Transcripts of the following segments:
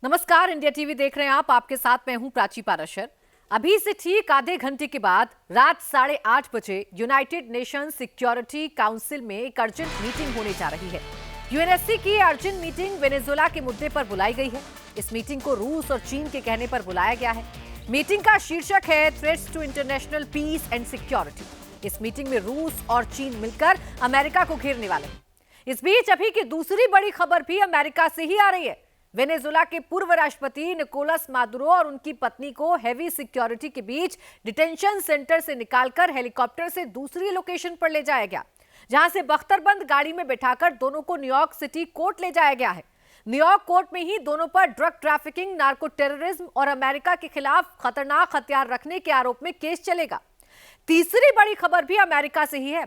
नमस्कार, India TV देख रहे हैं आप। आपके साथ मैं हूं प्राची पाराशर। अभी से ठीक आधे घंटे के बाद रात 8:30 बजे यूनाइटेड नेशंस सिक्योरिटी काउंसिल में एक अर्जेंट मीटिंग होने जा रही है। यूएनएससी की अर्जेंट मीटिंग वेनेजुएला के मुद्दे पर बुलाई गई है। इस मीटिंग को रूस और चीन के कहने पर बुलाया गया है। मीटिंग का शीर्षक है threats to international peace and security. इस मीटिंग में रूस और चीन मिलकर अमेरिका को घेरने वाले हैं। इस बीच अभी की दूसरी बड़ी खबर भी अमेरिका से ही आ रही है। वेनेजुएला के पूर्व राष्ट्रपति निकोलस मादुरो और उनकी पत्नी को हेवी सिक्योरिटी के बीच डिटेंशन सेंटर से निकालकर हेलीकॉप्टर से दूसरी लोकेशन पर ले जाया गया, जहां से बख्तरबंद गाड़ी में बैठाकर दोनों को न्यूयॉर्क सिटी कोर्ट ले जाया गया है। न्यूयॉर्क कोर्ट में ही दोनों पर ड्रग ट्रैफिकिंग, नार्को टेररिज्म और अमेरिका के खिलाफ खतरनाक हथियार रखने के आरोप में केस चलेगा। तीसरी बड़ी खबर भी अमेरिका से ही है।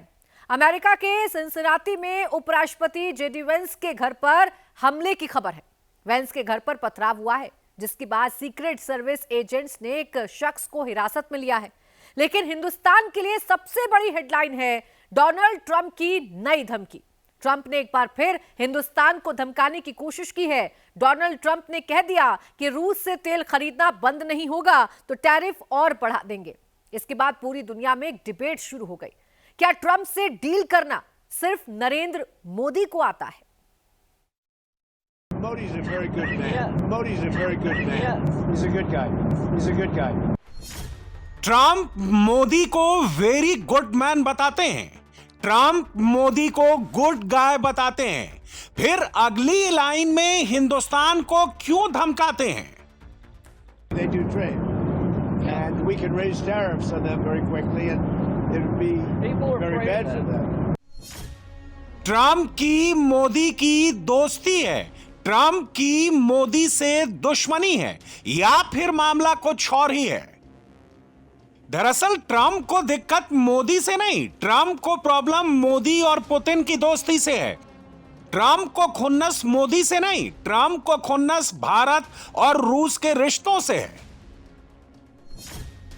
अमेरिका के सिंसिनाटी में उपराष्ट्रपति जेडी वेंस के घर पर हमले की खबर है। वेंस के घर पर पथराव हुआ है, जिसके बाद सीक्रेट सर्विस एजेंट्स ने एक शख्स को हिरासत में लिया है। लेकिन हिंदुस्तान के लिए सबसे बड़ी हेडलाइन है डोनाल्ड ट्रंप की नई धमकी। ट्रंप ने एक बार फिर हिंदुस्तान को धमकाने की कोशिश की है। डोनाल्ड ट्रंप ने कह दिया कि रूस से तेल खरीदना बंद नहीं होगा तो टैरिफ और बढ़ा देंगे। इसके बाद पूरी दुनिया में एक डिबेट शुरू हो गई। क्या ट्रंप से डील करना सिर्फ नरेंद्र मोदी को आता है? Modi's a very good man. Yeah. Modi's a very good man. Yeah. He's a good guy. He's a good guy. Trump Modi को वेरी गुड मैन बताते हैं। ट्रंप मोदी को गुड गाय बताते हैं। फिर अगली लाइन में हिंदुस्तान को क्यों धमकाते हैं? They do trade, and we can raise tariffs on them very quickly, and it would be very bad for them. Trump की मोदी की दोस्ती है, ट्रंप की मोदी से दुश्मनी है, या फिर मामला कुछ और ही है? दरअसल ट्रंप को दिक्कत मोदी से नहीं, ट्रंप को प्रॉब्लम मोदी और पुतिन की दोस्ती से है। ट्रंप को खुन्नस मोदी से नहीं, ट्रंप को खुन्नस भारत और रूस के रिश्तों से है।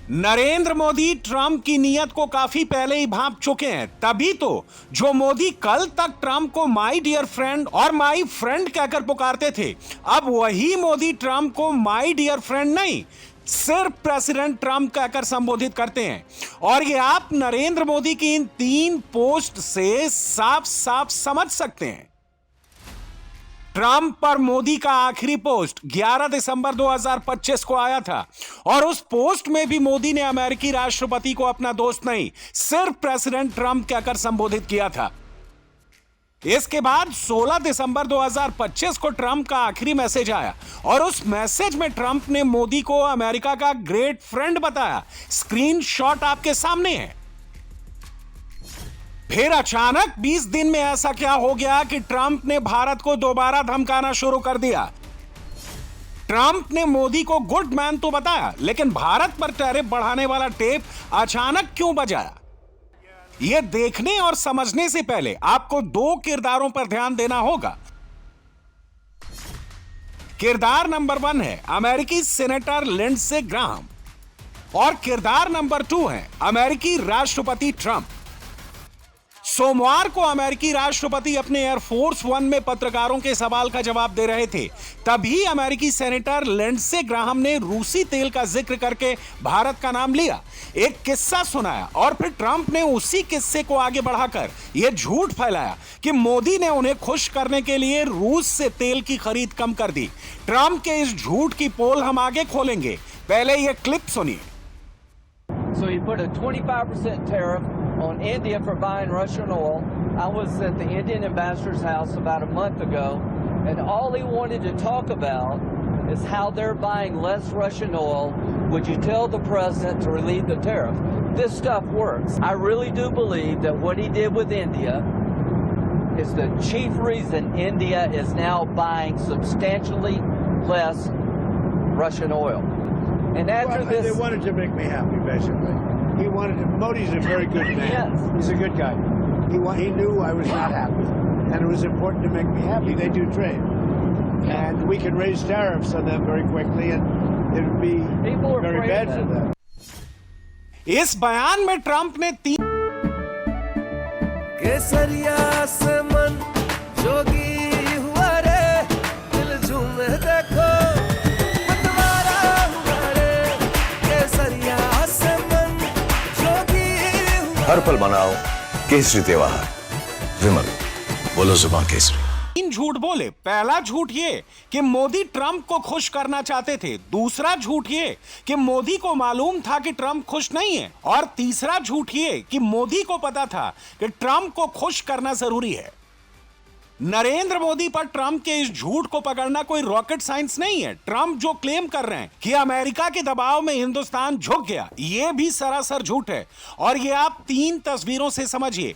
नरेंद्र मोदी ट्रंप की नीयत को काफी पहले ही भांप चुके हैं। तभी तो जो मोदी कल तक ट्रंप को माय डियर फ्रेंड और माय फ्रेंड कहकर पुकारते थे, अब वही मोदी ट्रंप को माय डियर फ्रेंड नहीं, सिर्फ प्रेसिडेंट ट्रंप कहकर संबोधित करते हैं। और ये आप नरेंद्र मोदी की इन 3 पोस्ट से साफ साफ समझ सकते हैं। ट्रंप पर मोदी का आखिरी पोस्ट 11 दिसंबर 2025 को आया था, और उस पोस्ट में भी मोदी ने अमेरिकी राष्ट्रपति को अपना दोस्त नहीं, सिर्फ प्रेसिडेंट ट्रंप कहकर संबोधित किया था। इसके बाद 16 दिसंबर 2025 को ट्रंप का आखिरी मैसेज आया, और उस मैसेज में ट्रंप ने मोदी को अमेरिका का ग्रेट फ्रेंड बताया। स्क्रीनशॉट आपके सामने है। फिर अचानक 20 दिन में ऐसा क्या हो गया कि ट्रंप ने भारत को दोबारा धमकाना शुरू कर दिया? ट्रंप ने मोदी को गुड मैन तो बताया, लेकिन भारत पर टैरिफ बढ़ाने वाला टेप अचानक क्यों बजाया? यह देखने और समझने से पहले आपको 2 किरदारों पर ध्यान देना होगा। किरदार नंबर 1 है अमेरिकी सेनेटर लिंडसे ग्राहम, और किरदार नंबर 2 है अमेरिकी राष्ट्रपति ट्रंप। सोमवार को अमेरिकी राष्ट्रपति अपने एयरफोर्स 1 में पत्रकारों के सवाल का जवाब दे रहे थे। तभी अमेरिकी सेनेटर लिंडसे ग्राहम ने रूसी तेल का जिक्र करके भारत का नाम लिया, एक किस्सा सुनाया, और फिर ट्रंप ने उसी किस्से को आगे बढ़ाकर यह झूठ फैलाया कि मोदी ने उन्हें खुश करने के लिए रूस से तेल की खरीद कम कर दी। ट्रंप के इस झूठ की पोल हम आगे खोलेंगे, पहले यह क्लिप सुनिए। So he put a 25% tariff on India for buying Russian oil. I was at the Indian ambassador's house about a month ago, and all he wanted to talk about is how they're buying less Russian oil. Would you tell the president to relieve the tariff? This stuff works. I really do believe that what he did with India is the chief reason India is now buying substantially less Russian oil. And after Well, this, they wanted to make me happy, basically. He wanted to. Modi's a very good man. Yes. He's a good guy. He knew I was not happy, and it was important to make me happy. They do trade, and we can raise tariffs on them very quickly, and it would be very bad for them. इस बयान में Trump ने 3 केसरिया से मन जोगी हुआ रे, दिल झूमे देखो। हर पल मनाओ केसरी त्योहार। विमल, बोलो जुबान केसरी। तीन झूठ बोले। पहला झूठ ये कि मोदी ट्रंप को खुश करना चाहते थे। दूसरा झूठ ये कि मोदी को मालूम था कि ट्रंप खुश नहीं है। और तीसरा झूठ ये कि मोदी को पता था कि ट्रंप को खुश करना जरूरी है। नरेंद्र मोदी पर ट्रंप के इस झूठ को पकड़ना कोई रॉकेट साइंस नहीं है। ट्रंप जो क्लेम कर रहे हैं कि अमेरिका के दबाव में हिंदुस्तान झुक गया, यह भी सरासर झूठ है। और यह आप 3 तस्वीरों से समझिए।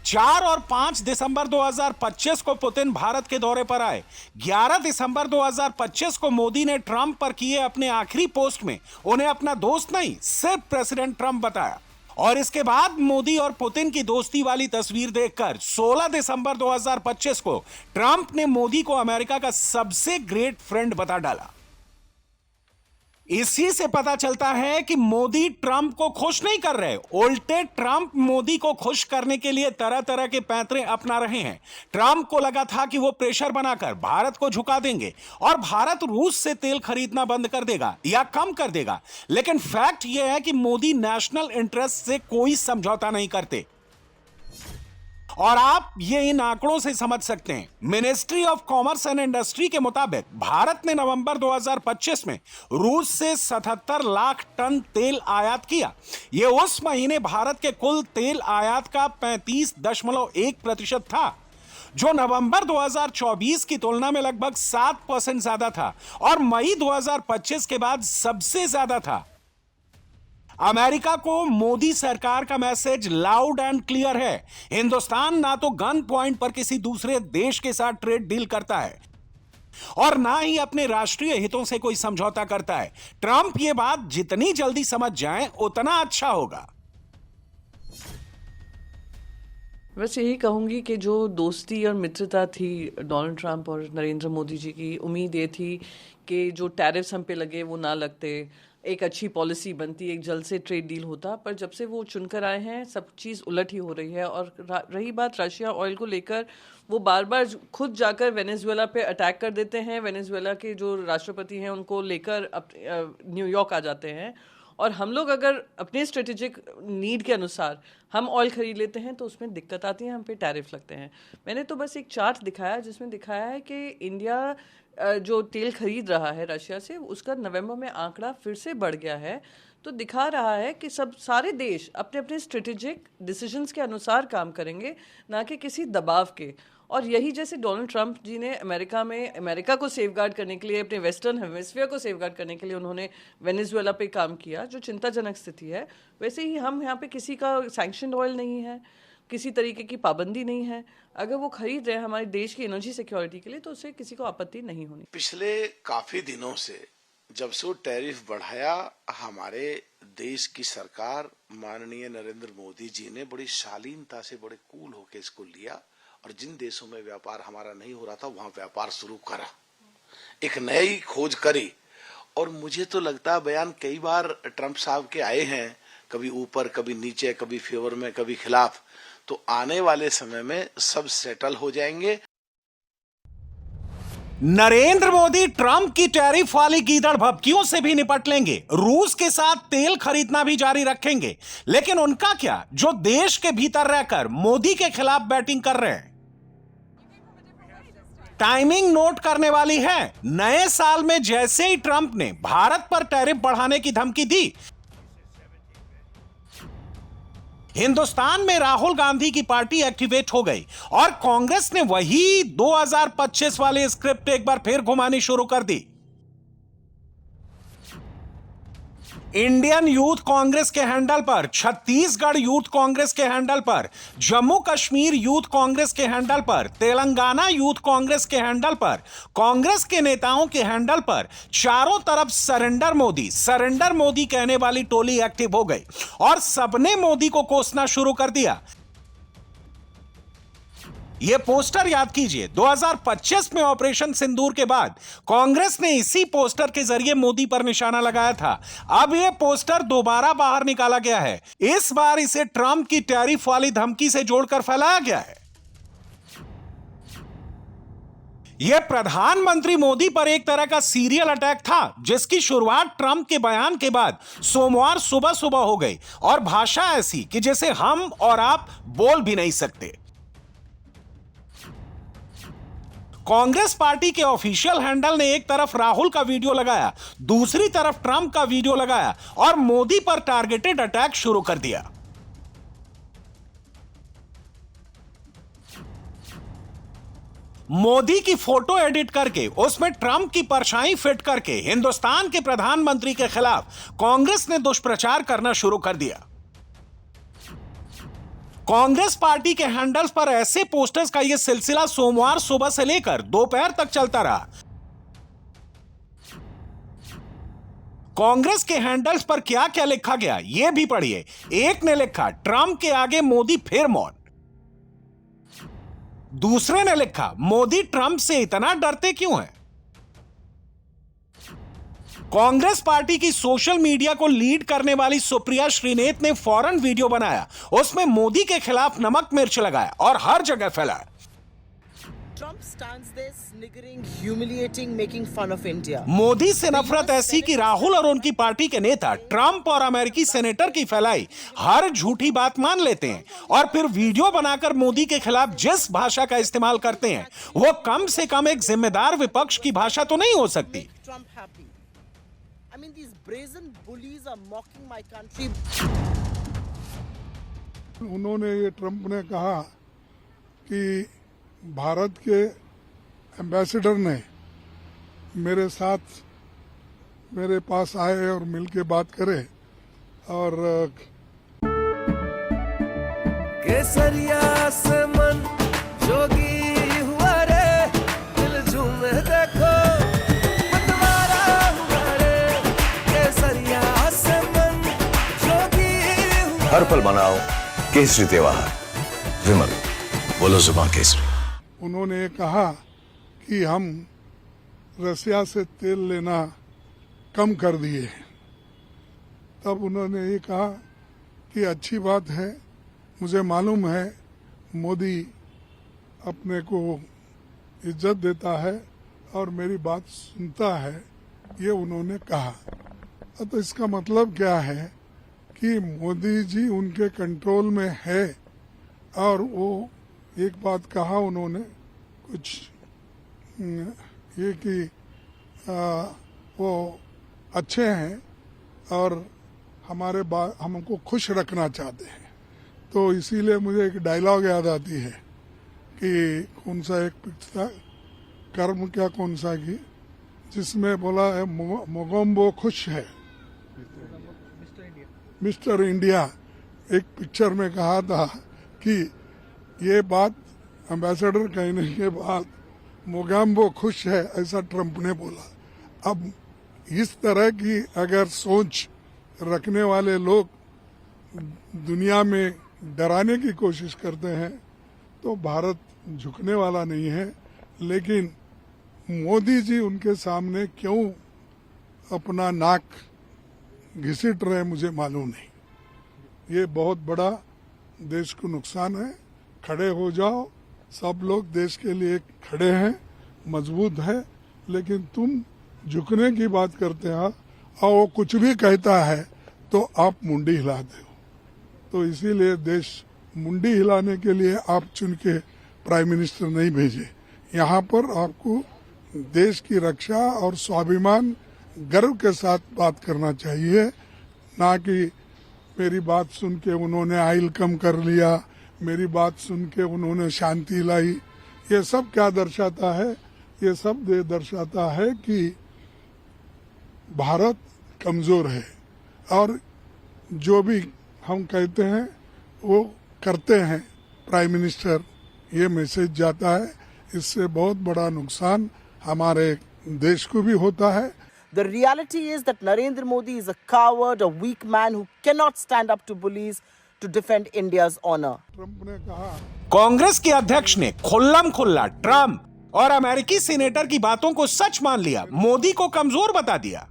4 और 5 दिसंबर 2025 को पुतिन भारत के दौरे पर आए। 11 दिसंबर 2025 को मोदी ने ट्रंप पर किए अपने आखिरी पोस्ट में उन्हें अपना दोस्त नहीं, सिर्फ प्रेसिडेंट ट्रंप बताया। और इसके बाद मोदी और पुतिन की दोस्ती वाली तस्वीर देखकर 16 दिसंबर 2025 को ट्रंप ने मोदी को अमेरिका का सबसे ग्रेट फ्रेंड बता डाला। इसी से पता चलता है कि मोदी ट्रंप को खुश नहीं कर रहे, उल्टे ट्रंप मोदी को खुश करने के लिए तरह तरह के पैंतरे अपना रहे हैं। ट्रंप को लगा था कि वो प्रेशर बनाकर भारत को झुका देंगे और भारत रूस से तेल खरीदना बंद कर देगा या कम कर देगा। लेकिन फैक्ट यह है कि मोदी नेशनल इंटरेस्ट से कोई समझौता नहीं करते। और आप ये इन आंकड़ों से समझ सकते हैं। Ministry of commerce and industry के मुताबिक भारत ने नवंबर 2025 में रूस से 77 लाख टन तेल आयात किया। यह उस महीने भारत के कुल तेल आयात का 35.1% था, जो नवंबर 2024 की तुलना में लगभग 7% ज्यादा था और मई 2025 के बाद सबसे ज्यादा था। अमेरिका को मोदी सरकार का मैसेज लाउड एंड क्लियर है। हिंदुस्तान ना तो गन पॉइंट पर किसी दूसरे देश के साथ ट्रेड डील करता है और ना ही अपने राष्ट्रीय हितों से कोई समझौता करता है। ट्रंप ये बात जितनी जल्दी समझ जाएं उतना अच्छा होगा। बस यही कहूंगी कि जो दोस्ती और मित्रता थी डोनाल्ड ट्रंप और नरेंद्र मोदी जी की, उम्मीद ये थी कि जो टैरिफ्स हम पे लगे वो ना लगते, एक अच्छी पॉलिसी बनती, एक जल्द से ट्रेड डील होता। पर जब से वो चुनकर आए हैं सब चीज़ उलट ही हो रही है। और रही बात रशिया ऑयल को लेकर, वो बार बार खुद जाकर वेनेजुएला पे अटैक कर देते हैं। वेनेजुएला के जो राष्ट्रपति हैं उनको लेकर न्यूयॉर्क आ जाते हैं। और हम लोग अगर अपने स्ट्रेटेजिक नीड के अनुसार हम ऑयल खरीद लेते हैं तो उसमें दिक्कत आती है, हम पे टैरिफ लगते हैं। मैंने तो बस एक चार्ट दिखाया जिसमें दिखाया है कि इंडिया जो तेल खरीद रहा है रशिया से, उसका नवंबर में आंकड़ा फिर से बढ़ गया है। तो दिखा रहा है कि सारे देश अपने अपने स्ट्रेटेजिक डिसीजंस के अनुसार काम करेंगे, ना कि किसी दबाव के। और यही जैसे डोनाल्ड ट्रंप जी ने अमेरिका को सेफगार्ड करने के लिए, अपने वेस्टर्न हेमिस्फीयर को सेफगार्ड करने के लिए उन्होंने वेनेजुएला पे काम किया, जो चिंताजनक स्थिति है। वैसे ही हम यहाँ पे किसी का सैंक्शनड ऑयल नहीं है, किसी तरीके की पाबंदी नहीं है। अगर वो खरीद रहे हैं हमारे देश की एनर्जी सिक्योरिटी के लिए तो उससे किसी को आपत्ति नहीं होनी। पिछले काफी दिनों से जब से वो टैरिफ बढ़ाया, हमारे देश की सरकार माननीय नरेंद्र मोदी जी ने बड़ी शालीनता से, बड़े कूल होकर इसको लिया और जिन देशों में व्यापार हमारा नहीं हो रहा था वहां व्यापार शुरू करा, एक नई खोज करी। और मुझे तो लगता है बयान कई बार ट्रंप साहब के आए हैं, कभी ऊपर कभी नीचे, कभी फेवर में कभी खिलाफ। तो आने वाले समय में सब सेटल हो जाएंगे। नरेंद्र मोदी ट्रंप की टैरिफ वाली गीदड़ भभकियों से भी निपट लेंगे, रूस के साथ तेल खरीदना भी जारी रखेंगे। लेकिन उनका क्या, जो देश के भीतर रहकर मोदी के खिलाफ बैटिंग कर रहे हैं। टाइमिंग नोट करने वाली है। नए साल में जैसे ही ट्रंप ने भारत पर टैरिफ बढ़ाने की धमकी दी, हिंदुस्तान में राहुल गांधी की पार्टी एक्टिवेट हो गई और कांग्रेस ने वही 2025 वाले स्क्रिप्ट एक बार फिर घुमानी शुरू कर दी। इंडियन यूथ कांग्रेस के हैंडल पर, छत्तीसगढ़ यूथ कांग्रेस के हैंडल पर, जम्मू कश्मीर यूथ कांग्रेस के हैंडल पर, तेलंगाना यूथ कांग्रेस के हैंडल पर, कांग्रेस के नेताओं के हैंडल पर चारों तरफ सरेंडर मोदी कहने वाली टोली एक्टिव हो गई और सबने मोदी को कोसना शुरू कर दिया। यह पोस्टर याद कीजिए, 2025 में ऑपरेशन सिंदूर के बाद कांग्रेस ने इसी पोस्टर के जरिए मोदी पर निशाना लगाया था। अब यह पोस्टर दोबारा बाहर निकाला गया है। इस बार इसे ट्रंप की टैरिफ वाली धमकी से जोड़कर फैलाया गया है। यह प्रधानमंत्री मोदी पर एक तरह का सीरियल अटैक था, जिसकी शुरुआत ट्रंप के बयान के बाद सोमवार सुबह सुबह हो गई और भाषा ऐसी कि जैसे हम और आप बोल भी नहीं सकते। कांग्रेस पार्टी के ऑफिशियल हैंडल ने एक तरफ राहुल का वीडियो लगाया, दूसरी तरफ ट्रंप का वीडियो लगाया और मोदी पर टारगेटेड अटैक शुरू कर दिया। मोदी की फोटो एडिट करके उसमें ट्रंप की परछाई फिट करके हिंदुस्तान के प्रधानमंत्री के खिलाफ कांग्रेस ने दुष्प्रचार करना शुरू कर दिया। कांग्रेस पार्टी के हैंडल्स पर ऐसे पोस्टर्स का यह सिलसिला सोमवार सुबह से लेकर दोपहर तक चलता रहा। कांग्रेस के हैंडल्स पर क्या क्या लिखा गया यह भी पढ़िए। एक ने लिखा, ट्रंप के आगे मोदी फिर मौन। दूसरे ने लिखा, मोदी ट्रंप से इतना डरते क्यों हैं? कांग्रेस पार्टी की सोशल मीडिया को लीड करने वाली सुप्रिया श्रीनेत ने फौरन वीडियो बनाया, उसमें मोदी के खिलाफ नमक मिर्च लगाया और हर जगह फैलाया। Trump stands there sniggering, humiliating, making fun of India. Modi से नफरत ऐसी कि राहुल और उनकी पार्टी के नेता ट्रंप और अमेरिकी सेनेटर की फैलाई हर झूठी बात मान लेते हैं और फिर वीडियो बनाकर मोदी के खिलाफ जिस भाषा का इस्तेमाल करते हैं वो कम से कम एक जिम्मेदार विपक्ष की भाषा तो नहीं हो सकती। Trump happy. I mean, these brazen bullies are mocking my country. उन्होंने ये ट्रंप ने कहा कि भारत के एम्बेसडर ने मेरे साथ मेरे पास आए और मिलके बात करे और केसरिया से मन जोगी हुआ रे, दिल झूमे देखो मतवारा हुआ रे, केसरिया से मन जोगी हुआ। हर पल मनाओ केसरी त्योहार। विमल, बोलो जुबान केसरी। उन्होंने कहा कि हम रसिया से तेल लेना कम कर दिए हैं। तब उन्होंने ये कहा कि अच्छी बात है, मुझे मालूम है मोदी अपने को इज्जत देता है और मेरी बात सुनता है, ये उन्होंने कहा। तो इसका मतलब क्या है कि मोदी जी उनके कंट्रोल में है और वो एक बात कहा उन्होंने कुछ ये कि वो अच्छे हैं और हमको खुश रखना चाहते हैं। तो इसीलिए मुझे एक डायलॉग याद आती है कि कौन सा एक पिक्चर कर्म क्या कौन सा की जिसमें बोला है मोगम्बो खुश है, मिस्टर इंडिया। एक पिक्चर में कहा था कि ये बात एम्बेसडर कहने के बाद मोगम्बो खुश है, ऐसा ट्रंप ने बोला। अब इस तरह की अगर सोच रखने वाले लोग दुनिया में डराने की कोशिश करते हैं तो भारत झुकने वाला नहीं है। लेकिन मोदी जी उनके सामने क्यों अपना नाक घिसट रहे मुझे मालूम नहीं। ये बहुत बड़ा देश को नुकसान है। खड़े हो जाओ, सब लोग देश के लिए खड़े हैं, मजबूत है, लेकिन तुम झुकने की बात करते हो और वो कुछ भी कहता है तो आप मुंडी हिलाते हो। तो इसीलिए देश मुंडी हिलाने के लिए आप चुन के प्राइम मिनिस्टर नहीं भेजे। यहाँ पर आपको देश की रक्षा और स्वाभिमान गर्व के साथ बात करना चाहिए, ना कि मेरी बात सुन के उन्होंने आयल कम कर लिया, मेरी बात सुन के उन्होंने शांति लाई। ये सब क्या दर्शाता है? ये सब दर्शाता है कि भारत कमजोर है और जो भी हम कहते हैं वो करते हैं प्राइम मिनिस्टर, ये मैसेज जाता है। इससे बहुत बड़ा नुकसान हमारे देश को भी होता है। The reality is that Narendra Modi is a coward, a weak man who cannot stand up to bullies to defend India's honor. Trump ने कहा, कांग्रेस के अध्यक्ष ने खुल्लम खुल्ला ट्रंप और अमेरिकी सीनेटर की बातों को सच मान लिया, मोदी को कमजोर बता दिया।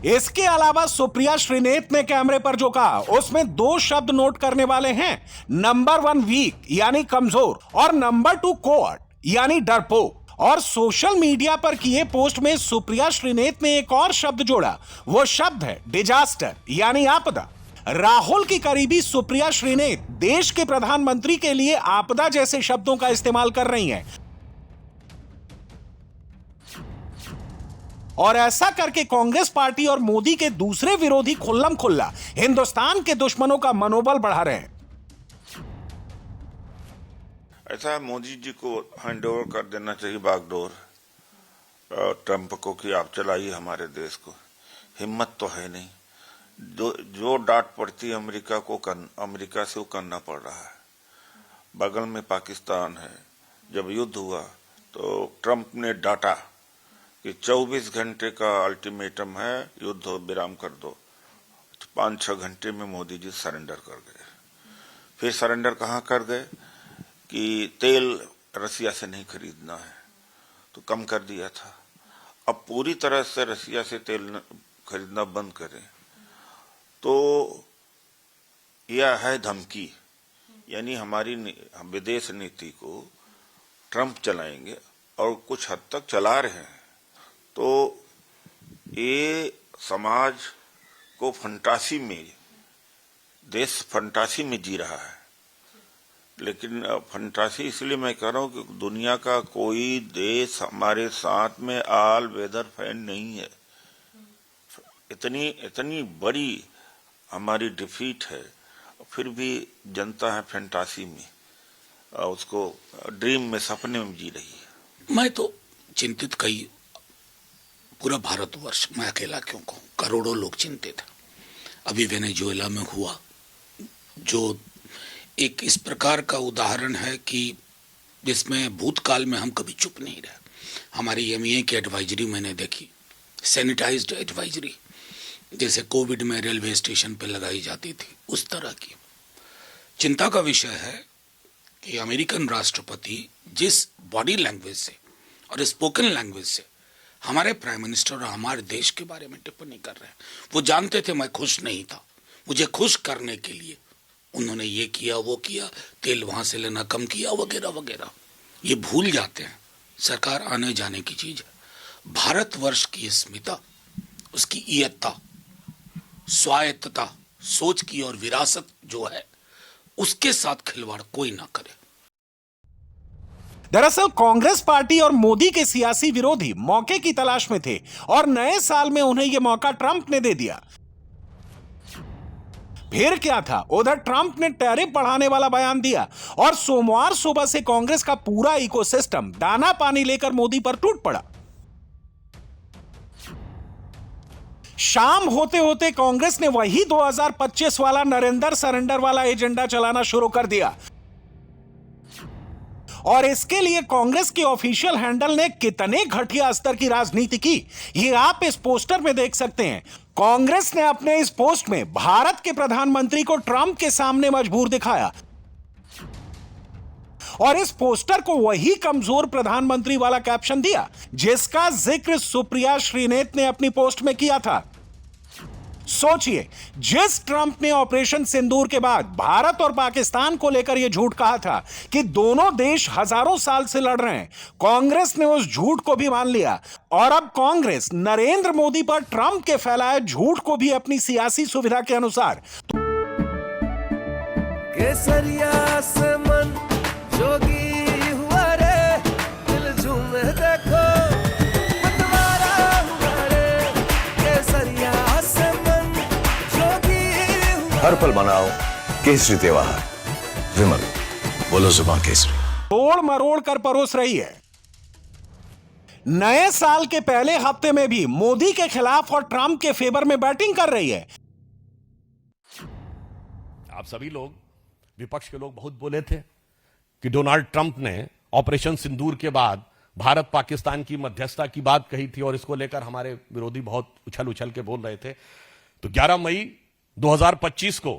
इसके अलावा सुप्रिया श्रीनेत ने कैमरे पर जो कहा उसमें 2 शब्द नोट करने वाले हैं, नंबर 1 वीक यानी कमजोर और नंबर 2 कोवर्ट यानी डरपोक। और सोशल मीडिया पर किए पोस्ट में सुप्रिया श्रीनेत ने एक और शब्द जोड़ा, वो शब्द है डिजास्टर यानी आपदा। राहुल की करीबी सुप्रिया श्रीनेत देश के प्रधानमंत्री के लिए आपदा जैसे शब्दों का इस्तेमाल कर रही हैं। और ऐसा करके कांग्रेस पार्टी और मोदी के दूसरे विरोधी खुल्लम खुल्ला हिंदुस्तान के दुश्मनों का मनोबल बढ़ा रहे हैं। ऐसा मोदी जी को हैंड ओवर कर देना चाहिए बागडोर ट्रंप को कि आप चलाइए हमारे देश को। हिम्मत तो है नहीं, जो डांट पड़ती है अमेरिका से वो करना पड़ रहा है। बगल में पाकिस्तान है। जब युद्ध हुआ तो ट्रंप ने डांटा कि 24 घंटे का अल्टीमेटम है, युद्ध विराम कर दो। 5-6 घंटे में मोदी जी सरेंडर कर गए। फिर सरेंडर कहाँ कर गए कि तेल रसिया से नहीं खरीदना है, तो कम कर दिया था। अब पूरी तरह से रसिया से तेल खरीदना बंद करें तो यह है धमकी, यानी हमारी विदेश नीति को ट्रंप चलाएंगे और कुछ हद तक चला रहे हैं। तो ये समाज को फंटासी में, देश फंटासी में जी रहा है। लेकिन फंटासी इसलिए मैं कह रहा हूं कि दुनिया का कोई देश हमारे साथ में ऑल वेदर फैन नहीं है। इतनी बड़ी हमारी डिफीट है, फिर भी जनता है फैंटासी में, उसको ड्रीम में, सपने में जी रही है। मैं तो चिंतित, कई पूरा भारतवर्ष, मैं अकेला क्यों कहूं, करोड़ों लोग चिंतित हैं। अभी वेनेजुएला में हुआ, जो एक इस प्रकार का उदाहरण है कि जिसमें भूतकाल में हम कभी चुप नहीं रहे। हमारी एमईए की एडवाइजरी मैंने देखी, सैनिटाइज्ड एडवाइजरी, जैसे कोविड में रेलवे स्टेशन पे लगाई जाती थी, उस तरह की। चिंता का विषय है कि अमेरिकन राष्ट्रपति जिस बॉडी लैंग्वेज से और स्पोकन लैंग्वेज से हमारे प्राइम मिनिस्टर और हमारे देश के बारे में टिप्पणी कर रहे हैं, वो जानते थे मैं खुश नहीं था, मुझे खुश करने के लिए उन्होंने ये किया, वो किया, तेल वहां से लेना कम किया, वगैरह वगैरह। ये भूल जाते हैं सरकार आने जाने की चीज है। भारतवर्ष की अस्मिता, उसकी इयत्ता, स्वायत्तता, सोच की और विरासत जो है, उसके साथ खिलवाड़ कोई ना करे। दरअसल कांग्रेस पार्टी और मोदी के सियासी विरोधी मौके की तलाश में थे और नए साल में उन्हें यह मौका ट्रंप ने दे दिया। फिर क्या था, उधर ट्रंप ने टैरिफ बढ़ाने वाला बयान दिया और सोमवार सुबह से कांग्रेस का पूरा इकोसिस्टम दाना पानी लेकर मोदी पर टूट पड़ा। शाम होते होते कांग्रेस ने वही 2025 वाला नरेंद्र सरेंडर वाला एजेंडा चलाना शुरू कर दिया और इसके लिए कांग्रेस की ऑफिशियल हैंडल ने कितने घटिया स्तर की राजनीति की, ये आप इस पोस्टर में देख सकते हैं। कांग्रेस ने अपने इस पोस्ट में भारत के प्रधानमंत्री को ट्रंप के सामने मजबूर दिखाया और इस पोस्टर को वही कमजोर प्रधानमंत्री वाला कैप्शन दिया जिसका जिक्र सुप्रिया श्रीनेत ने अपनी पोस्ट में किया था। सोचिए, जिस ट्रंप ने ऑपरेशन सिंदूर के बाद भारत और पाकिस्तान को लेकर यह झूठ कहा था कि दोनों देश हजारों साल से लड़ रहे हैं, कांग्रेस ने उस झूठ को भी मान लिया और अब कांग्रेस नरेंद्र मोदी पर ट्रंप के फैलाए झूठ को भी अपनी सियासी सुविधा के अनुसार केसरिया से मन जोगी हुआ रे, दिल झूमे देखो मतवारा हुआ रे, केसरिया से मन जोगी हुआ। हर पल मनाओ केसरी त्योहार, विमल बोलो जुबां केसरी। तोड़ मरोड़ कर परोस रही है। नए साल के पहले हफ्ते में भी मोदी के खिलाफ और ट्रंप के फेवर में बैटिंग कर रही है। आप सभी लोग, विपक्ष के लोग बहुत बोले थे कि डोनाल्ड ट्रंप ने ऑपरेशन सिंदूर के बाद भारत पाकिस्तान की मध्यस्थता की बात कही थी और इसको लेकर हमारे विरोधी बहुत उछल उछल के बोल रहे थे। तो 11 मई 2025 को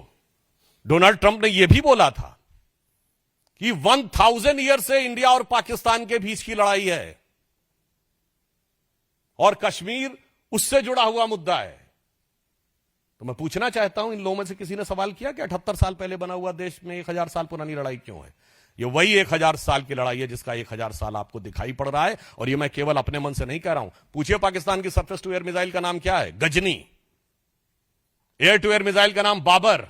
डोनाल्ड ट्रंप ने यह भी बोला था कि 1000 ईयर से इंडिया और पाकिस्तान के बीच की लड़ाई है और कश्मीर उससे जुड़ा हुआ मुद्दा है। तो मैं पूछना चाहता हूं, इन लोगों में से किसी ने सवाल किया कि 78 साल पहले बना हुआ देश में 1000 साल पुरानी लड़ाई क्यों है? ये वही 1000 साल की लड़ाई है जिसका 1000 साल आपको दिखाई पड़ रहा है। और ये मैं केवल अपने मन से नहीं कह रहा हूं, पूछिए पाकिस्तान की सरफेस टू एयर मिसाइल का नाम क्या है? Ghazni. Air to air missile का नाम बाबर।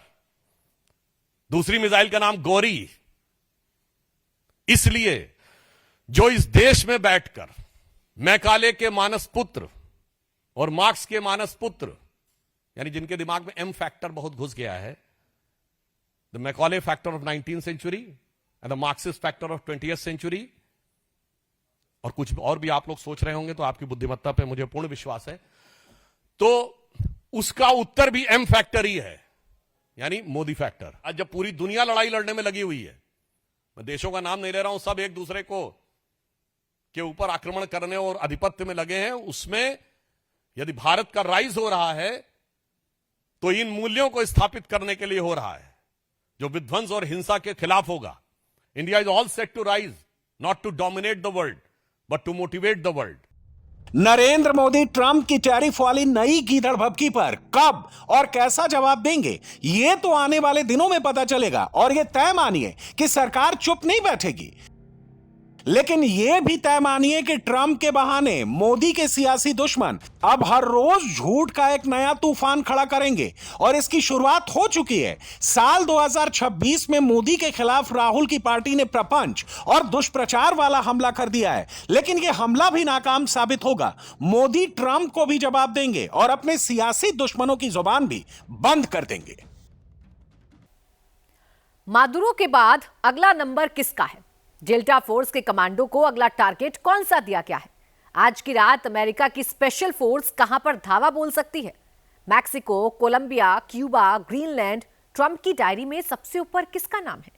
दूसरी मिसाइल का नाम गौरी। इसलिए जो इस देश में बैठकर मैकाले के मानस पुत्र और मार्क्स के मानस पुत्र, यानी जिनके दिमाग में एम फैक्टर बहुत घुस गया है, the Macaulay factor of 19th century and the Marxist factor of 20th century, और कुछ और भी आप लोग सोच रहे होंगे, तो आपकी बुद्धिमत्ता पे मुझे पूर्ण विश्वास है, तो उसका उत्तर भी एम फैक्टर ही है, यानी मोदी फैक्टर। आज जब पूरी दुनिया लड़ाई लड़ने में लगी हुई है, मैं देशों का नाम नहीं ले रहा हूं, सब एक दूसरे को के ऊपर आक्रमण करने और आधिपत्य में लगे हैं, उसमें यदि भारत का राइज हो रहा है तो इन मूल्यों को स्थापित करने के लिए हो रहा है, जो विध्वंस और हिंसा के खिलाफ होगा। India is all set to rise, not to dominate the world but to motivate the world. Narendra Modi Trump की टैरिफ वाली नई गीदड़ भभकी पर कब और कैसा जवाब देंगे, यह तो आने वाले दिनों में पता चलेगा। और यह तय मानिए कि सरकार चुप नहीं बैठेगी, लेकिन यह भी तय मानिए कि ट्रंप के बहाने मोदी के सियासी दुश्मन अब हर रोज झूठ का एक नया तूफान खड़ा करेंगे। और इसकी शुरुआत हो चुकी है। साल 2026 में मोदी के खिलाफ राहुल की पार्टी ने प्रपंच और दुष्प्रचार वाला हमला कर दिया है, लेकिन यह हमला भी नाकाम साबित होगा। मोदी ट्रंप को भी जवाब देंगे और अपने सियासी दुश्मनों की जुबान भी बंद कर देंगे। मादुरो के बाद अगला नंबर किसका है? डेल्टा फोर्स के कमांडो को अगला टारगेट कौन सा दिया गया है? आज की रात अमेरिका की स्पेशल फोर्स कहां पर धावा बोल सकती है? Mexico, Colombia, Cuba, Greenland, Trump की डायरी में सबसे ऊपर किसका नाम है?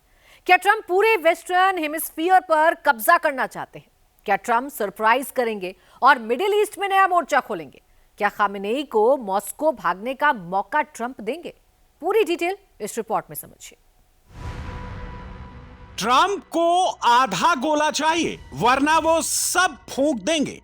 क्या ट्रंप पूरे वेस्टर्न हेमिस्फीयर पर कब्जा करना चाहते हैं? क्या ट्रंप सरप्राइज करेंगे और मिडिल ईस्ट में नया मोर्चा खोलेंगे? क्या खामेनेई को मॉस्को भागने का मौका ट्रंप देंगे? पूरी डिटेल इस रिपोर्ट में समझिए। ट्रंप को आधा गोला चाहिए, वरना वो सब फूंक देंगे।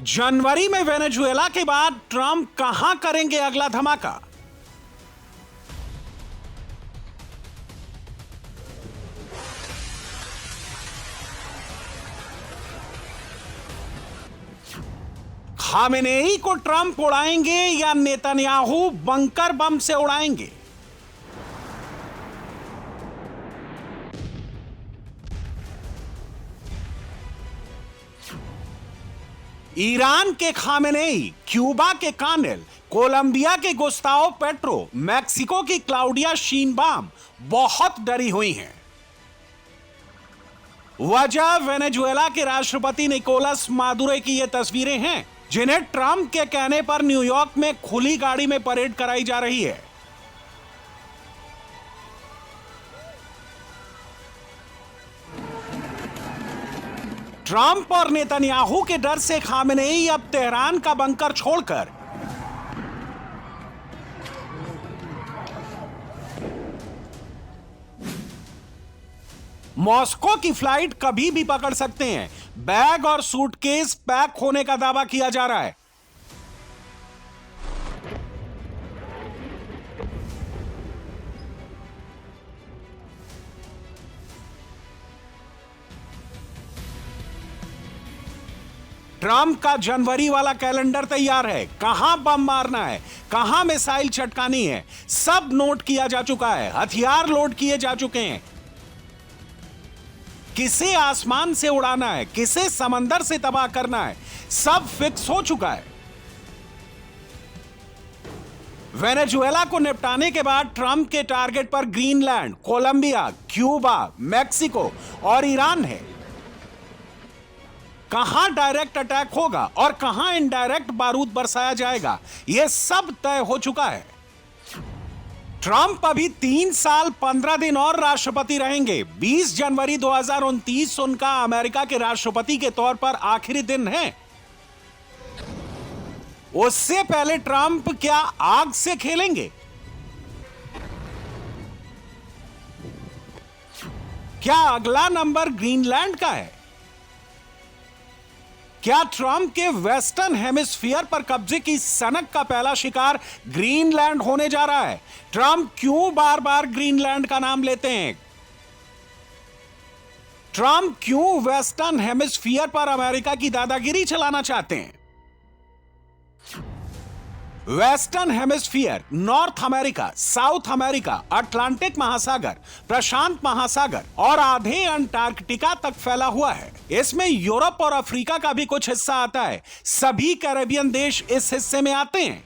जनवरी में वेनेजुएला के बाद ट्रंप कहां करेंगे अगला धमाका? खामेनेई को ट्रंप उड़ाएंगे या नेतन्याहू बंकर बम से उड़ाएंगे? ईरान के खामेनेई, क्यूबा के कानेल, कोलंबिया के गुस्ताओ पेट्रो, मैक्सिको की क्लाउडिया शीनबाम बहुत डरी हुई हैं। वजह वेनेजुएला के राष्ट्रपति निकोलस मादुरो की ये तस्वीरें हैं, जिन्हें ट्रंप के कहने पर न्यूयॉर्क में खुली गाड़ी में परेड कराई जा रही है। ट्रंप और नेतन्याहू के डर से खामेनेई अब तेहरान का बंकर छोड़कर मॉस्को की फ्लाइट कभी भी पकड़ सकते हैं। बैग और सूटकेस पैक होने का दावा किया जा रहा है। ट्रंप का जनवरी वाला कैलेंडर तैयार है। कहां बम मारना है, कहां मिसाइल चटकानी है, सब नोट किया जा चुका है। हथियार लोड किए जा चुके हैं। किसे आसमान से उड़ाना है, किसे समंदर से तबाह करना है, सब फिक्स हो चुका है। वेनेजुएला को निपटाने के बाद ट्रंप के टारगेट पर ग्रीनलैंड, कोलंबिया, क्यूबा, मैक्सिको और ईरान है। कहां डायरेक्ट अटैक होगा और कहां इनडायरेक्ट बारूद बरसाया जाएगा, यह सब तय हो चुका है। ट्रंप अभी 3 साल 15 दिन और राष्ट्रपति रहेंगे। 20 जनवरी 2029 उनका अमेरिका के राष्ट्रपति के तौर पर आखिरी दिन है। उससे पहले ट्रंप क्या आग से खेलेंगे? क्या अगला नंबर ग्रीनलैंड का है? क्या ट्रंप के वेस्टर्न हेमिस्फीयर पर कब्जे की सनक का पहला शिकार ग्रीनलैंड होने जा रहा है? ट्रंप क्यों बार बार ग्रीनलैंड का नाम लेते हैं? ट्रंप क्यों वेस्टर्न हेमिस्फीयर पर अमेरिका की दादागिरी चलाना चाहते हैं? Western hemisphere north America, south America, Atlantic महासागर, प्रशांत महासागर और आधे अंटार्कटिका तक फैला हुआ है। इसमें यूरोप और अफ्रीका का भी कुछ हिस्सा आता है। सभी कैरेबियन देश इस हिस्से में आते हैं।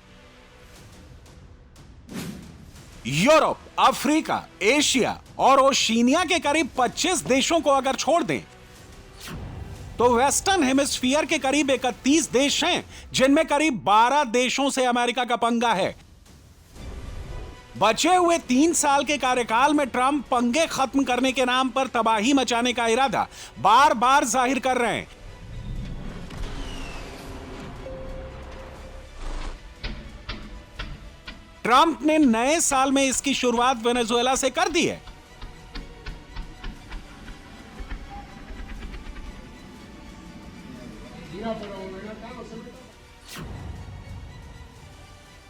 यूरोप, अफ्रीका, एशिया और ओशिनिया के करीब 25 देशों को अगर छोड़ दें तो वेस्टर्न हेमिस्फीयर के करीब 31 देश हैं, जिनमें करीब 12 देशों से अमेरिका का पंगा है। बचे हुए 3 साल के कार्यकाल में ट्रंप पंगे खत्म करने के नाम पर तबाही मचाने का इरादा बार बार जाहिर कर रहे हैं। ट्रंप ने नए साल में इसकी शुरुआत वेनेजुएला से कर दी है।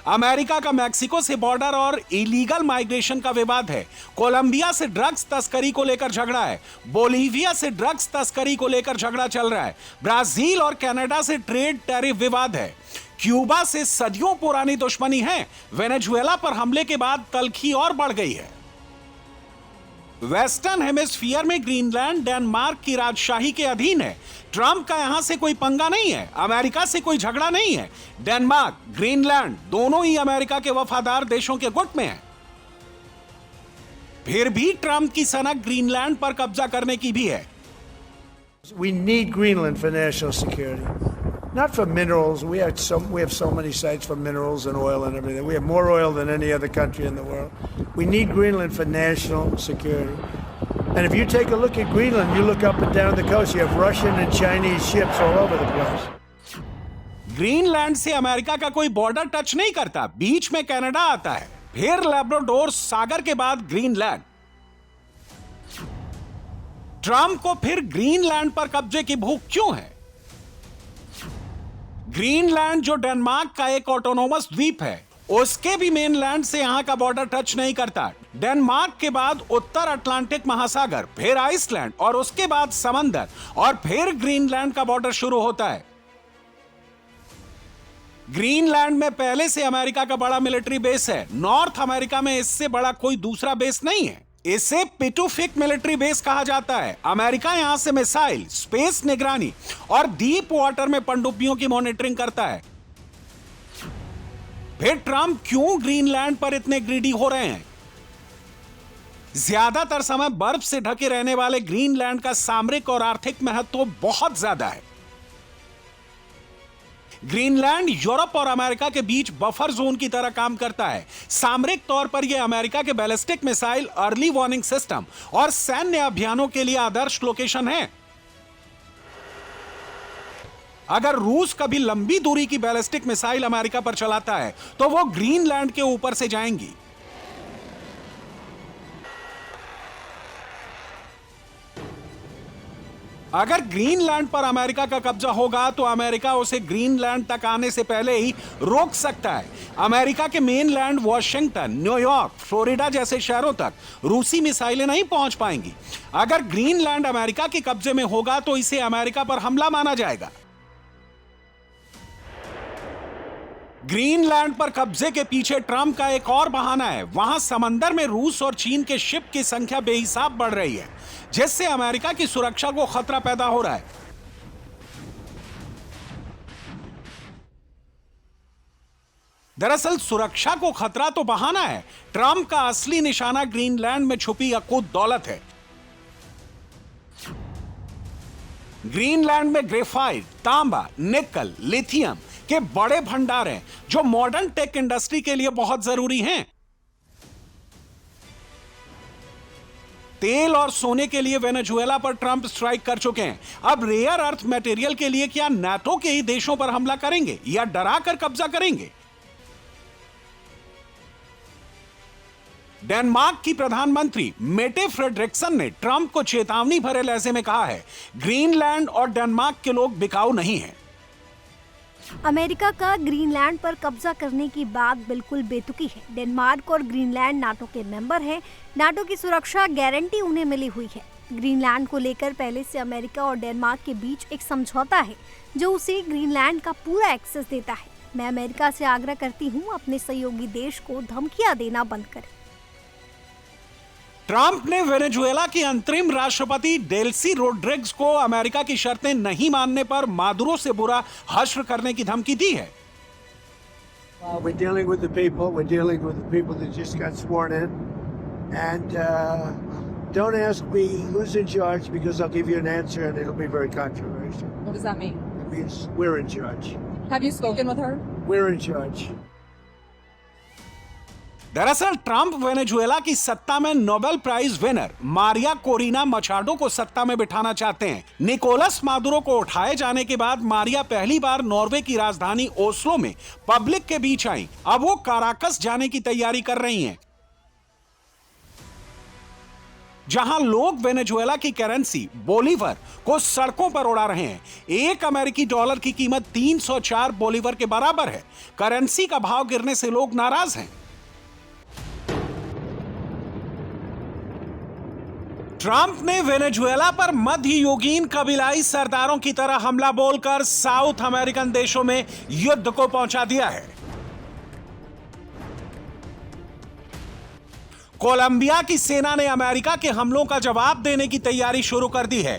अमेरिका का मैक्सिको से बॉर्डर और इलीगल माइग्रेशन का विवाद है। कोलंबिया से ड्रग्स तस्करी को लेकर झगड़ा है। बोलीविया से ड्रग्स तस्करी को लेकर झगड़ा चल रहा है। ब्राजील और कनाडा से ट्रेड टैरिफ विवाद है। क्यूबा से सदियों पुरानी दुश्मनी है। वेनेजुएला पर हमले के बाद तल्खी और बढ़ गई है। वेस्टर्न हेमिस्फीयर में ग्रीनलैंड डेनमार्क की राजशाही के अधीन है। ट्रंप का यहां से कोई पंगा नहीं है। अमेरिका से कोई झगड़ा नहीं है। डेनमार्क, ग्रीनलैंड दोनों ही अमेरिका के वफादार देशों के गुट में है। फिर भी ट्रंप की सनक ग्रीनलैंड पर कब्जा करने की भी है। We need Greenland for national security, not for minerals. We have so many sites for minerals and oil and everything. We have more oil than any other country in the world. We need Greenland for national security. And if you take a look at Greenland, you look up and down the coast, you have Russian and Chinese ships all over the place. Greenland से America का कोई border touch नहीं करता। बीच में Canada आता है, फिर Labrador सागर के बाद ग्रीनलैंड। ट्रंप को फिर ग्रीनलैंड पर कब्जे की भूख क्यों है? ग्रीनलैंड जो डेनमार्क का एक ऑटोनोमस द्वीप है, उसके भी मेनलैंड से यहां का बॉर्डर टच नहीं करता। डेनमार्क के बाद उत्तर अटलांटिक महासागर, फिर आइसलैंड और उसके बाद समंदर और फिर ग्रीनलैंड का बॉर्डर शुरू होता है। ग्रीनलैंड में पहले से अमेरिका का बड़ा मिलिट्री बेस है। नॉर्थ अमेरिका में इससे बड़ा कोई दूसरा बेस नहीं है। इसे पिटुफिक मिलिट्री बेस कहा जाता है। अमेरिका यहां से मिसाइल, स्पेस निगरानी और डीप वाटर में पनडुब्बियों की मॉनिटरिंग करता है। फिर ट्रंप क्यों ग्रीनलैंड पर इतने ग्रीडी हो रहे हैं? ज्यादातर समय बर्फ से ढके रहने वाले ग्रीनलैंड का सामरिक और आर्थिक महत्व बहुत ज्यादा है। ग्रीनलैंड यूरोप और अमेरिका के बीच बफर जोन की तरह काम करता है। सामरिक तौर पर यह अमेरिका के ballistic missile, early warning system और सैन्य अभियानों के लिए आदर्श लोकेशन है। अगर रूस कभी लंबी दूरी की बैलिस्टिक मिसाइल अमेरिका पर चलाता है तो वो ग्रीनलैंड के ऊपर से जाएंगी। अगर ग्रीनलैंड पर अमेरिका का कब्जा होगा तो अमेरिका उसे ग्रीनलैंड तक आने से पहले ही रोक सकता है। अमेरिका के मेनलैंड वॉशिंगटन, न्यूयॉर्क, फ्लोरिडा जैसे शहरों तक रूसी मिसाइलें नहीं पहुंच पाएंगी। अगर ग्रीनलैंड अमेरिका के कब्जे में होगा तो इसे अमेरिका पर हमला माना जाएगा। ग्रीनलैंड पर कब्जे के पीछे ट्रंप का एक और बहाना है। वहां समंदर में रूस और चीन के शिप की संख्या बेहिसाब बढ़ रही है, जिससे अमेरिका की सुरक्षा को खतरा पैदा हो रहा है। दरअसल सुरक्षा को खतरा तो बहाना है। ट्रंप का असली निशाना ग्रीनलैंड में छुपी अकूत दौलत है। ग्रीनलैंड में ग्रेफाइट, तांबा, निकल, लिथियम के बड़े भंडार हैं जो मॉडर्न टेक इंडस्ट्री के लिए बहुत जरूरी हैं। तेल और सोने के लिए वेनेजुएला पर ट्रंप स्ट्राइक कर चुके हैं। अब रेयर अर्थ मटेरियल के लिए क्या नाटो के ही देशों पर हमला करेंगे या डरा कर कब्जा करेंगे? डेनमार्क की प्रधानमंत्री मेटे फ्रेडरिक्सन ने ट्रंप को चेतावनी भरे लहजे में कहा है, ग्रीनलैंड और डेनमार्क के लोग बिकाऊ नहीं हैं। अमेरिका का ग्रीनलैंड पर कब्जा करने की बात बिल्कुल बेतुकी है। डेनमार्क और ग्रीनलैंड नाटो के मेंबर हैं। नाटो की सुरक्षा गारंटी उन्हें मिली हुई है। ग्रीनलैंड को लेकर पहले से अमेरिका और डेनमार्क के बीच एक समझौता है जो उसे ग्रीनलैंड का पूरा एक्सेस देता है। मैं अमेरिका से आग्रह करती हूँ, अपने सहयोगी देश को धमकियां देना बंद करें। ट्रंप ने वेनेजुएला के अंतरिम राष्ट्रपति डेल्सी रोड्रिग्स को अमेरिका की शर्तें नहीं मानने पर मादुरो से बुरा हश्र करने की धमकी दी है। We're dealing with the people. We're dealing with the people that just got sworn in. And don't ask me who's in charge because I'll give you an answer and it'll be very controversial. What does that mean? It means we're in charge. Have you spoken with her? We're in charge. दरअसल Trump Venezuela की सत्ता में Nobel prize winner Maria Corina Machado को सत्ता में बिठाना चाहते हैं। निकोलस मादुरो को उठाए जाने के बाद मारिया पहली बार नॉर्वे की राजधानी ओस्लो में पब्लिक के बीच आई। अब वो काराकस जाने की तैयारी कर रही हैं, जहां लोग वेनेजुएला की करेंसी बोलीवर को सड़कों पर उड़ा रहे हैं। एक अमेरिकी डॉलर की कीमत 304 बोलीवर के बराबर है। करेंसी का भाव गिरने से लोग नाराज हैं। ट्रंप ने वेनेजुएला पर मध्ययुगीन कबीलाई सरदारों की तरह हमला बोलकर साउथ अमेरिकन देशों में युद्ध को पहुंचा दिया है। कोलंबिया की सेना ने अमेरिका के हमलों का जवाब देने की तैयारी शुरू कर दी है।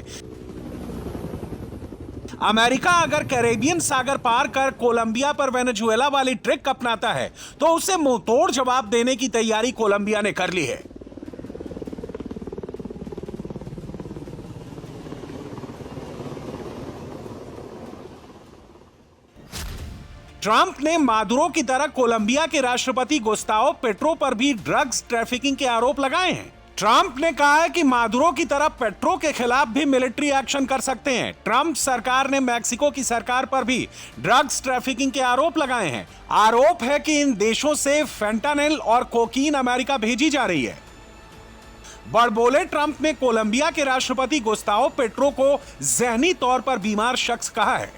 अमेरिका अगर कैरेबियन सागर पार कर कोलंबिया पर वेनेजुएला वाली ट्रिक अपनाता है तो उसे मुंहतोड़ जवाब देने की तैयारी कोलंबिया ने कर ली है। ट्रंप ने मादुरो की तरह कोलंबिया के राष्ट्रपति गुस्ताओ पेट्रो पर भी ड्रग्स ट्रैफिकिंग के आरोप लगाए हैं। ट्रंप ने कहा है कि मादुरो की तरह पेट्रो के खिलाफ भी मिलिट्री एक्शन कर सकते हैं। ट्रंप सरकार ने मैक्सिको की सरकार पर भी ड्रग्स ट्रैफिकिंग के आरोप लगाए हैं। आरोप है कि इन देशों से फेंटानिल और कोकीन अमेरिका भेजी जा रही है। बड़बोले ट्रंप ने कोलंबिया के राष्ट्रपति गुस्ताओ पेट्रो को जहनी तौर पर बीमार शख्स कहा है।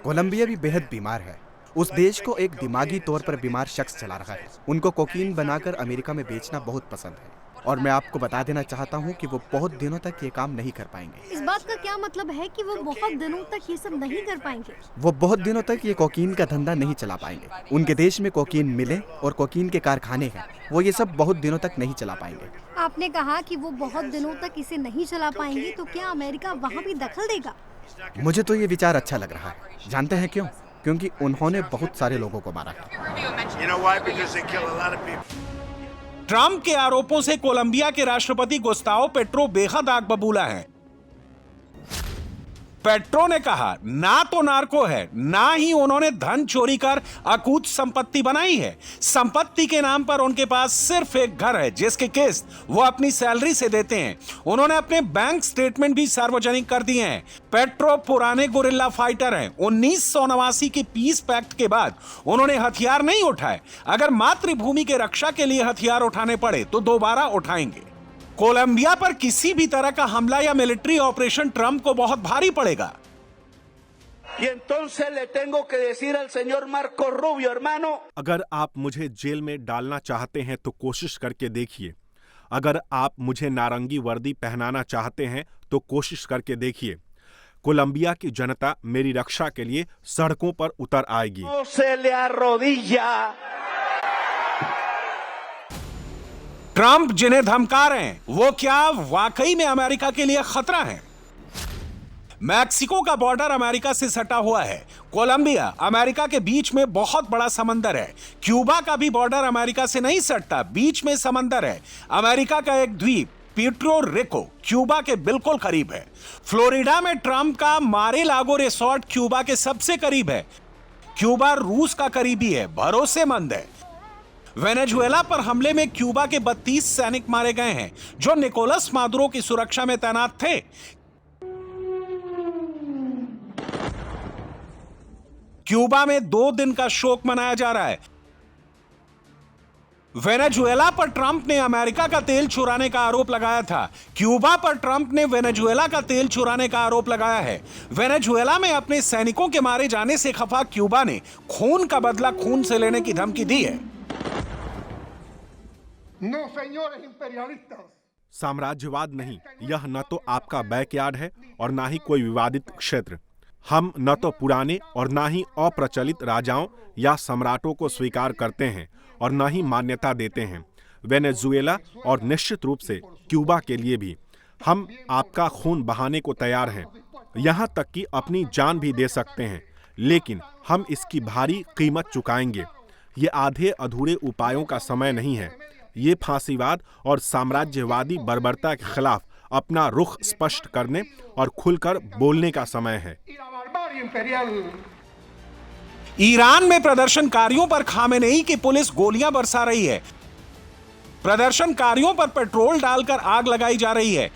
कोलंबिया भी बेहद बीमार है। उस देश को एक दिमागी तौर पर बीमार शख्स चला रहा है। उनको कोकीन बनाकर अमेरिका में बेचना बहुत पसंद है और मैं आपको बता देना चाहता हूं कि वो बहुत दिनों तक ये काम नहीं कर पाएंगे। इस बात का क्या मतलब है कि वो बहुत दिनों तक ये सब नहीं कर पाएंगे? वो बहुत दिनों तक ये कोकीन का धंधा नहीं चला पाएंगे। उनके देश में कोकीन मिले और कोकीन के कारखाने हैं, वो ये सब बहुत दिनों तक नहीं चला पाएंगे। आपने कहा कि वो बहुत दिनों तक इसे नहीं चला पाएंगे, तो क्या अमेरिका वहाँ भी दखल देगा? मुझे तो ये विचार अच्छा लग रहा है। जानते हैं क्यों? क्योंकि उन्होंने बहुत सारे लोगों को मारा है। ट्रंप के आरोपों से कोलंबिया के राष्ट्रपति गुस्ताओ पेट्रो बेहद आग बबूला है। पेट्रो ने कहा ना तो नार्को है, ना ही उन्होंने धन चोरी कर अकूत संपत्ति बनाई है। संपत्ति के नाम पर उनके पास सिर्फ एक घर है जिसकी किस्त वो अपनी सैलरी से देते हैं। उन्होंने अपने बैंक स्टेटमेंट भी सार्वजनिक कर दिए हैं। पेट्रो पुराने गुरिल्ला फाइटर हैं। 1989 की पीस पैक्ट के बाद उन्होंने हथियार नहीं उठाए। अगर मातृभूमि के रक्षा के लिए हथियार उठाने पड़े तो दोबारा उठाएंगे। कोलंबिया पर किसी भी तरह का हमला या मिलिट्री ऑपरेशन ट्रंप को बहुत भारी पड़ेगा। अगर आप मुझे जेल में डालना चाहते हैं तो कोशिश करके देखिए। अगर आप मुझे नारंगी वर्दी पहनाना चाहते हैं तो कोशिश करके देखिए। कोलंबिया की जनता मेरी रक्षा के लिए सड़कों पर उतर आएगी। ट्रंप जिन्हें धमका रहे हैं वो क्या वाकई में अमेरिका के लिए खतरा है? मैक्सिको का बॉर्डर अमेरिका से सटा हुआ है। कोलंबिया अमेरिका के बीच में बहुत बड़ा समंदर है। क्यूबा का भी बॉर्डर अमेरिका से नहीं सटता, बीच में समंदर है। अमेरिका का एक द्वीप प्यूर्टो रिको क्यूबा के बिल्कुल करीब है। फ्लोरिडा में ट्रंप का मारे लागो रिसोर्ट क्यूबा के सबसे करीब है। क्यूबा रूस का करीबी है, भरोसेमंद है। वेनेजुएला पर हमले में क्यूबा के 32 सैनिक मारे गए हैं जो निकोलस मादुरो की सुरक्षा में तैनात थे। क्यूबा में 2 दिन का शोक मनाया जा रहा है। वेनेजुएला पर ट्रंप ने अमेरिका का तेल चुराने का आरोप लगाया था। क्यूबा पर ट्रंप ने वेनेजुएला का तेल चुराने का आरोप लगाया है। वेनेजुएला में अपने सैनिकों के मारे जाने से खफा क्यूबा ने खून का बदला खून से लेने की धमकी दी है। साम्राज्यवाद नहीं, यह न तो आपका बैकयार्ड है और ना ही कोई विवादित क्षेत्र। हम न तो पुराने और ना ही अप्रचलित राजाओं या सम्राटों को स्वीकार करते हैं और न ही मान्यता देते हैं। वेनेजुएला और निश्चित रूप से क्यूबा के लिए भी हम आपका खून बहाने को तैयार हैं, यहाँ तक कि अपनी जान भी दे सकते हैं, लेकिन हम इसकी भारी कीमत चुकाएंगे। ये आधे अधूरे उपायों का समय नहीं है। ये फांसीवाद और साम्राज्यवादी बर्बरता के खिलाफ अपना रुख स्पष्ट करने और खुलकर बोलने का समय है। ईरान में प्रदर्शनकारियों पर खामेनेई की पुलिस गोलियां बरसा रही है। प्रदर्शनकारियों पर पेट्रोल डालकर आग लगाई जा रही है।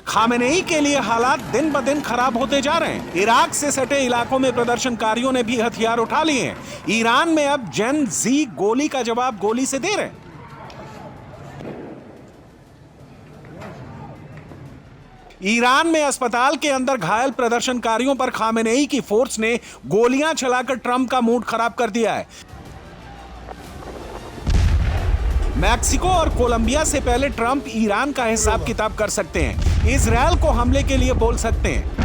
खामेनेई के लिए हालात दिन ब दिन खराब होते जा रहे हैं। इराक से सटे इलाकों में प्रदर्शनकारियों ने भी हथियार उठा लिए हैं। ईरान में अब जेन जी गोली का जवाब गोली से दे रहे हैं। ईरान में अस्पताल के अंदर घायल प्रदर्शनकारियों पर खामेनेई की फोर्स ने गोलियां चलाकर ट्रंप का मूड खराब कर दिया है। मैक्सिको और कोलंबिया से पहले ट्रंप ईरान का हिसाब किताब कर सकते हैं, इजरायल को हमले के लिए बोल सकते हैं।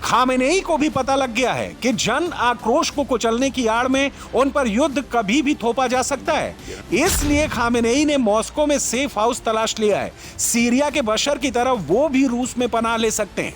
खामेनेई को भी पता लग गया है कि जन आक्रोश को कुचलने की आड़ में उन पर युद्ध कभी भी थोपा जा सकता है। इसलिए खामेनेई ने मॉस्को में सेफ हाउस तलाश लिया है। सीरिया के बशर की तरह वो भी रूस में पनाह ले सकते हैं।